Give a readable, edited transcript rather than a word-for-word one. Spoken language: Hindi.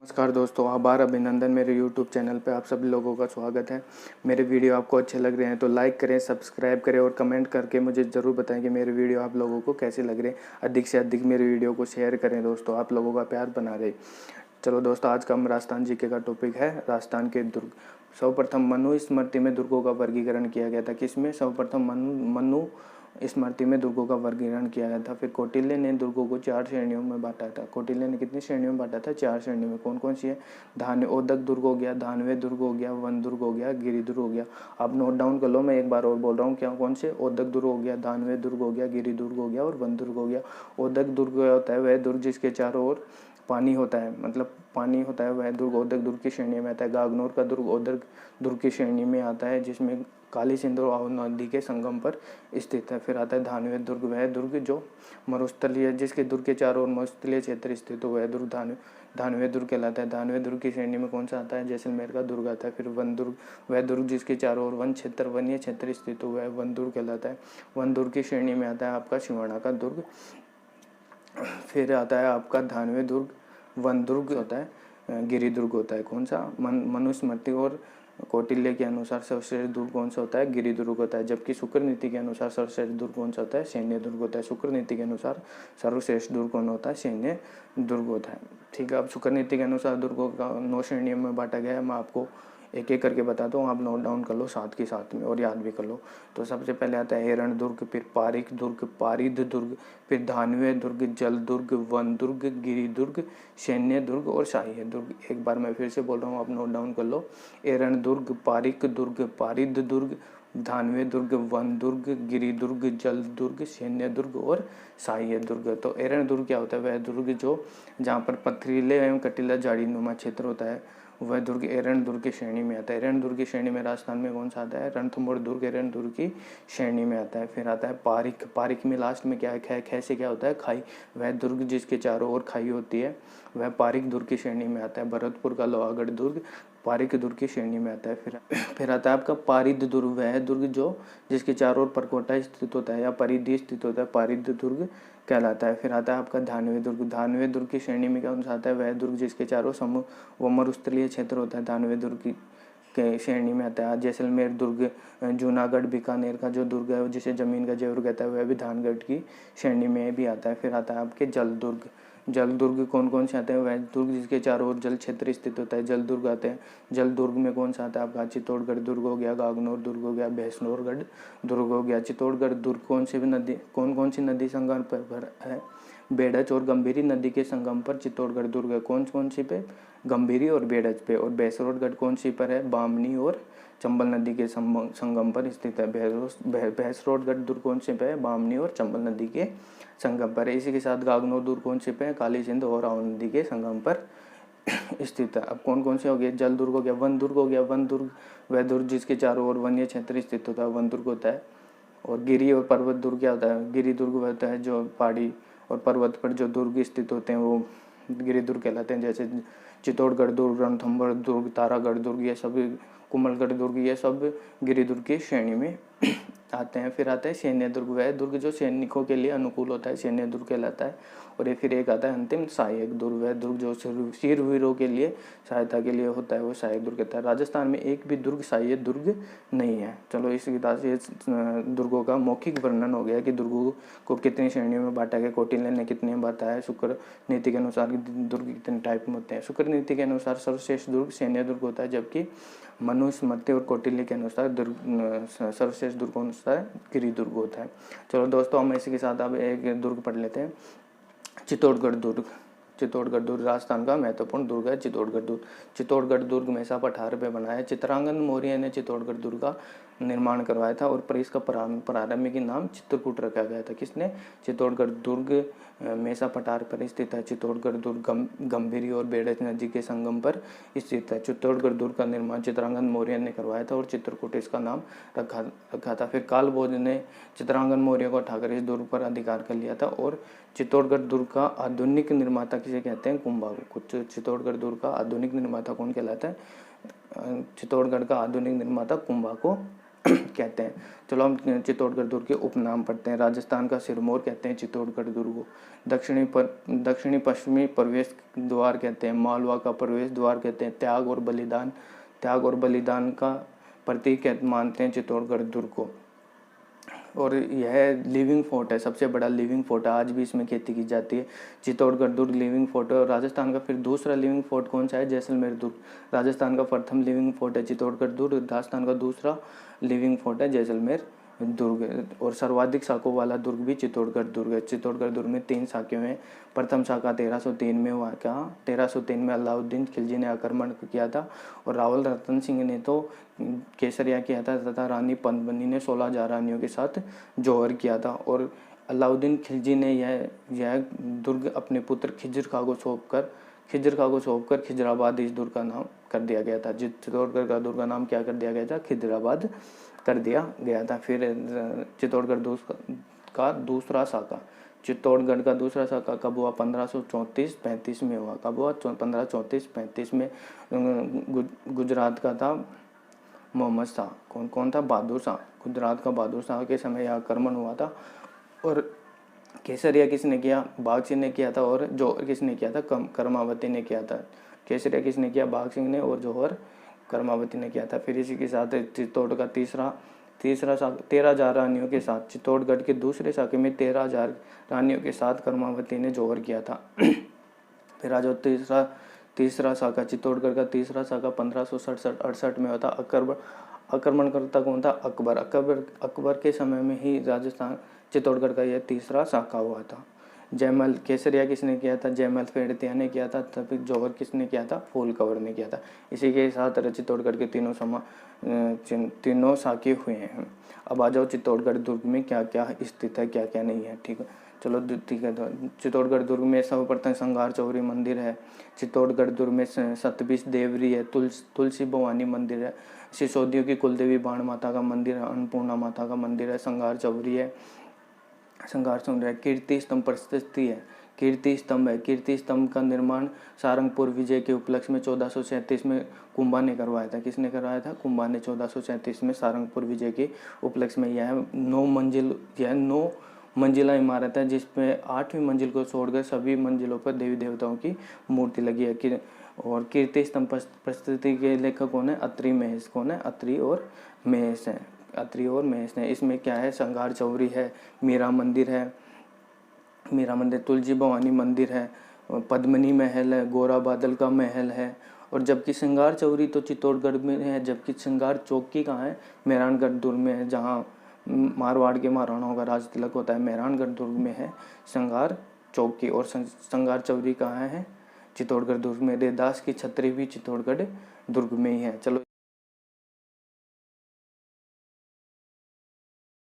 नमस्कार दोस्तों, आभार अभिनंदन। मेरे YouTube चैनल पे आप सभी लोगों का स्वागत है। मेरे वीडियो आपको अच्छे लग रहे हैं तो लाइक करें, सब्सक्राइब करें और कमेंट करके मुझे ज़रूर बताएं कि मेरे वीडियो आप लोगों को कैसे लग रहे हैं। अधिक से अधिक मेरे वीडियो को शेयर करें दोस्तों, आप लोगों का प्यार बना रहे। चलो दोस्तों, आज का हम राजस्थान जीके का टॉपिक है राजस्थान के दुर्ग। सर्वप्रथम मनु स्मृति में दुर्गों का वर्गीकरण किया गया था। किसमें? सर्वप्रथम मनु स्मृति में दुर्गों का वर्गीकरण किया गया था। फिर कौटिल्य ने दुर्गों को 4 श्रेणियों में बांटा था। कौटिल्य ने कितनी श्रेणियों में बांटा था? 4 श्रेणियों में। कौन कौन सी है? ओदक दुर्ग हो गया, धानवे दुर्ग हो गया, वन दुर्ग हो गया, गिरि दुर्ग हो गया। आप नोट डाउन कर लो, मैं एक बार और बोल रहा हूँ। क्या कौन से? ओदक दुर्ग हो गया, धानवे दुर्ग हो गया, गिरि दुर्ग हो गया और वन दुर्ग हो गया। ओदक दुर्ग होता है वह दुर्ग जिसके चारों ओर पानी होता है, मतलब पानी होता है, वह दुर्ग ओदक दुर्ग की श्रेणी में आता है। गागनौर का दुर्ग ओदक दुर्ग की श्रेणी में आता है, जिसमें काली सिंधु और आओ नदी के संगम पर स्थित है। फिर आता है धानवे दुर्ग, वह दुर्ग जो मरुस्थलीय, जिसके दुर्ग के चारों ओर मरुस्थलीय क्षेत्र स्थित हो, वह दुर्ग धानवे दुर्ग कहलाता है। धानवे दुर्ग की श्रेणी में कौन सा आता है? जैसलमेर का दुर्ग आता है। फिर वन दुर्ग, वह दुर्ग जिसके चारों ओर वन्य क्षेत्र स्थित हो, वह वन दुर्ग कहलाता है। वन दुर्ग की श्रेणी में आता है आपका सिवाना का दुर्ग। फिर आता है आपका धानवे दुर्ग, वन दुर्ग होता है, गिरि दुर्ग होता है। कौन सा? मनुस्मृति और कौटिल्य के अनुसार सर्वश्रेष्ठ दुर्ग कौन सा होता है? गिरि दुर्ग होता है। जबकि शुक्र नीति के अनुसार सर्वश्रेष्ठ दुर्ग कौन सा होता है? सैन्य दुर्ग होता है। शुक्र नीति के अनुसार सर्वश्रेष्ठ दुर्ग कौन होता है? सैन्य दुर्ग होता है। ठीक है, अब शुक्र नीति के अनुसार दुर्गों का 9 श्रेणियों में बांटा गया है। मैं आपको एक एक करके बताता हूँ, आप नोट डाउन कर लो साथ के साथ में और याद भी कर लो। तो सबसे पहले आता है एरण दुर्ग, फिर पारिक दुर्ग, पारिद दुर्ग, फिर धानवे दुर्ग, जल दुर्ग, वन दुर्ग, गिरि दुर्ग, सैन्य दुर्ग और शाही दुर्ग। एक बार मैं फिर से बोल रहा हूँ, आप नोट डाउन कर लो। एरण दुर्ग, पारिक दुर्ग, पारिद दुर्ग, धानवे दुर्ग, वन दुर्ग, गिरि दुर्ग, जल दुर्ग, सैन्य दुर्ग और शाही दुर्ग। तो एरण दुर्ग क्या होता है? वह दुर्ग जो जहाँ पर पथरीले एवं कटीला झाड़ीनुमा क्षेत्र होता है, वह दुर्ग एरण दुर्ग की श्रेणी में आता है। एरण दुर्ग की श्रेणी में राजस्थान में कौन सा आता है? रणथंभौर दुर्ग एरण दुर्ग की श्रेणी में आता है। फिर आता है पारिक। पारिक में लास्ट में क्या है? खे से क्या होता है? खाई। वह दुर्ग जिसके चारों ओर खाई होती है, वह पारिक दुर्ग की श्रेणी में आता है। भरतपुर का लोहागढ़ दुर्ग पारिक दुर्ग की श्रेणी में आता है। फिर आता है आपका पारिद दुर्ग, वह दुर्ग जो जिसके चारों ओर परकोटा स्थित होता है या परिधि स्थित होता है, पारिद दुर्ग कहलाता है। फिर आता है आपका धानवे दुर्ग। धानवे दुर्ग की श्रेणी में कौन सा आता है? वह दुर्ग जिसके चारों समूह वो मरुस्थलीय क्षेत्र होता है, धानवे दुर्ग के श्रेणी में आता है। जैसलमेर दुर्ग, जूनागढ़ बीकानेर का जो दुर्ग है जिसे जमीन का जेवर कहता है, वह भी धानगढ़ की श्रेणी में भी आता है। फिर आता है आपके जल दुर्ग। जल दुर्ग कौन कौन से आते हैं? वह दुर्ग जिसके चारों ओर जल क्षेत्र स्थित होता है, जल दुर्ग आते हैं। जल दुर्ग में कौन सा आता है आपका? चित्तौड़गढ़ दुर्ग हो गया, गागनौर दुर्ग हो गया, भैंसनौरगढ़ दुर्ग हो गया। चित्तौड़गढ़ दुर्ग कौन सी नदी संगम पर है? बेड़च और गंभीरी नदी के संगम पर चित्तौड़गढ़ दुर्ग है। कौन सी पे? गंभीरी और बेड़च पे। और भैंसनौरगढ़ कौन सी पर है? बामनी और चंबल नदी के संगम पर स्थित है। भैंसनौरगढ़ दुर्ग कौन से पे है? बामनी और चंबल नदी के संगम पर है। इसी के साथ गागनौर दुर्ग कौन से पे है? काली सिंध और आओ नदी के संगम पर स्थित है। अब कौन कौन से हो गए? जल दुर्ग हो गया, वन दुर्ग हो गया। वन दुर्ग वह दुर्ग जिसके चारों ओर वन्य क्षेत्र स्थित होता है, वन दुर्ग होता है। और गिरि और पर्वत दुर्ग क्या होता है? गिरि दुर्ग होता है जो पहाड़ी और पर्वत पर जो दुर्ग स्थित होते हैं, वो गिरि दुर्ग कहलाते हैं। जैसे चित्तौड़गढ़ दुर्ग, रणथंभौर दुर्ग, तारागढ़ दुर्ग, ये सब कुंभलगढ़ दुर्ग, ये सब गिरि दुर्ग की श्रेणी में आते हैं। फिर आता है सैन्य दुर्ग, वह दुर्ग जो सैनिकों के लिए अनुकूल होता है, सैन्य दुर्ग कहलाता है। और ये फिर एक आता है अंतिम सहायक दुर्ग, वह दुर्ग जो शूरवीरों के लिए सहायता के लिए होता है, वो सहायक दुर्ग कहता है। राजस्थान में एक भी दुर्ग सहायक दुर्ग नहीं है। चलो इस विधान से दुर्गों का मौखिक वर्णन हो गया कि दुर्गों को कितनी श्रेणियों में बांटा गया, कौटिल्य ने कितने बांटा है, शुक्र नीति के अनुसार दुर्ग कितने टाइप में होते हैं। शुक्र नीति के अनुसार सर्वश्रेष्ठ दुर्ग सैन्य दुर्ग होता है, जबकि मनुस्मृति और कौटिल्य के अनुसार सर्वश्रेष्ठ दुर्ग कौन सा है? गिरि दुर्ग होता है। चलो दोस्तों, हम इसी के साथ अब एक दुर्ग पढ़ लेते हैं, चित्तौड़गढ़ दुर्ग। चित्तौड़गढ़ दुर्ग राजस्थान का महत्वपूर्ण दुर्ग है। चित्तौड़गढ़ दुर्ग, चित्तौड़गढ़ दुर्ग मेसा पठार पे बना है। चित्रांगन मौर्य ने चित्तौड़गढ़ दुर्ग का निर्माण करवाया था और पर इसका प्रारंभिक नाम चित्रकूट रखा गया था। किसने? चित्तौड़गढ़ दुर्ग मेसा पठार पर स्थित है। चित्तौड़गढ़ दुर्ग गंभीरी और बेड़च नदी के संगम पर स्थित है। चित्तौड़गढ़ दुर्ग का निर्माण चित्रांगन मौर्य ने करवाया था और चित्रकूट इसका नाम रखा था। फिर काल भोज ने चित्रांगन मौर्य को हटाकर इस दुर्ग पर अधिकार कर लिया था। और चित्तौड़गढ़ दुर्ग का आधुनिक निर्माता किसे कहते हैं? कुंभा। चित्तौड़गढ़ दुर्ग का आधुनिक निर्माता कौन कहलाता है? चित्तौड़गढ़ का आधुनिक निर्माता कुंभा को कहते हैं। चलो हम चित्तौड़गढ़ दुर्ग के उपनाम पढ़ते हैं। राजस्थान का सिरमौर कहते हैं चित्तौड़गढ़ दुर्ग को। दक्षिणी पश्चिमी प्रवेश द्वार कहते हैं। मालवा का प्रवेश द्वार कहते हैं। त्याग और बलिदान का प्रतीक मानते हैं चित्तौड़गढ़ दुर्ग को। और यह लिविंग फोर्ट है, सबसे बड़ा लिविंग फोर्ट है, आज भी इसमें खेती की जाती है। चित्तौड़गढ़ दुर्ग लिविंग फोर्ट है। और राजस्थान का फिर दूसरा लिविंग फोर्ट कौन सा है? जैसलमेर दुर्ग। राजस्थान का प्रथम लिविंग फोर्ट है चित्तौड़गढ़ दुर्ग, राजस्थान का दूसरा लिविंग फोर्ट है जैसलमेर दुर्ग। और सर्वाधिक शाखाओं वाला दुर्ग भी चित्तौड़गढ़ दुर्ग है। चित्तौड़गढ़ दुर्ग में 3 शाखाएं हैं। प्रथम शाखा 1303 में हुआ। क्या 1303 में अलाउद्दीन खिलजी ने आक्रमण किया था और रावल रतन सिंह ने तो केसरिया किया था तथा रानी पद्मिनी ने 16,000 रानियों के साथ जौहर किया था। और अलाउद्दीन खिलजी ने यह दुर्ग अपने पुत्र खिजर खां को सौंपकर खिजराबाद इस दुर्ग का नाम कर दिया गया था। चित्तौड़गढ़ का दुर्ग का नाम क्या कर दिया गया था? खिजराबाद कर दिया गया था। फिर चित्तौड़गढ़ का दूसरा शाखा, चित्तौड़गढ़ का दूसरा शाखा कब हुआ? 1534-35 में हुआ। कब हुआ? 1534-35 में। गुजरात का था मोहम्मद शाह। कौन था? बहादुर शाह। गुजरात का बहादुर शाह के समय यह आक्रमण हुआ था। और केसरिया किसने किया? बाघ सिंह ने किया था। और जौहर किसने किया था? कर्मावती ने किया था। केसरिया किसने किया? बाघ सिंह ने। और जौहर कर्मावती ने किया था। फिर इसी के साथ चित्तौड़ का तीसरा 13,000 रानियों के साथ, चित्तौड़गढ़ के दूसरे शाखे में 13,000 रानियों के साथ कर्मावती ने जौहर किया था। फिर आ जाओ तीसरा शाखा, चित्तौड़गढ़ का तीसरा शाखा 1567-68 में होता। आक्रमणकर्ता कौन था? अकबर के समय में ही राजस्थान चित्तौड़गढ़ का यह तीसरा शाखा हुआ था। जयमल केसरिया किसने किया था? जयमल फेड़तिया ने किया था। तभी जौहर किसने किया था? फूल कंवर ने किया था। इसी के साथ चित्तौड़गढ़ के तीनों शाखे हुए हैं। अब आ जाओ चित्तौड़गढ़ दुर्ग में क्या क्या स्थित है, क्या क्या नहीं है। ठीक है, चलो ठीक है। तो चित्तौड़गढ़ दुर्ग में सर्वप्रथम संगार चौरी मंदिर है। चित्तौड़गढ़ दुर्ग में सतबिस देवरी है। तुलसी भवानी मंदिर है। सिसोदियों की कुलदेवी बाण माता का मंदिर है। अन्नपूर्णा माता का मंदिर है। संगार चौरी है। कीर्ति स्तंभ प्रशस्ति है। कीर्ति स्तंभ का निर्माण सारंगपुर विजय के उपलक्ष्य में 1437 में कुंभा ने करवाया था। किसने करवाया था? कुंभा ने 1437 में सारंगपुर विजय के उपलक्ष्य में। यह 9 मंजिला इमारत है, जिसमें 8वीं मंजिल को छोड़कर सभी मंजिलों पर देवी देवताओं की मूर्ति लगी है। और कीर्ति स्तंभ प्रस्तुति के लेखक कौन है? अत्रि महेश। कौन है? अत्रि और महेश है। इसमें क्या है? संगार चौरी है, मीरा मंदिर, तुलसी भवानी मंदिर है, पद्मिनी महल है, गोरा बादल का महल है। और जबकि श्रृंगार चौरी तो चित्तौड़गढ़ में है, जबकि श्रृंगार चौकी कहाँ है? मेहरानगढ़ दुर्ग में है, जहाँ मारवाड़ के महाराणाओं का राज तिलक होता है। मेहरानगढ़ दुर्ग में है श्रृंगार चौकी। और श्रृंगार चौरी कहाँ है? चित्तौड़गढ़ दुर्ग में। देवदास की छतरी भी चित्तौड़गढ़ दुर्ग में ही है। चलो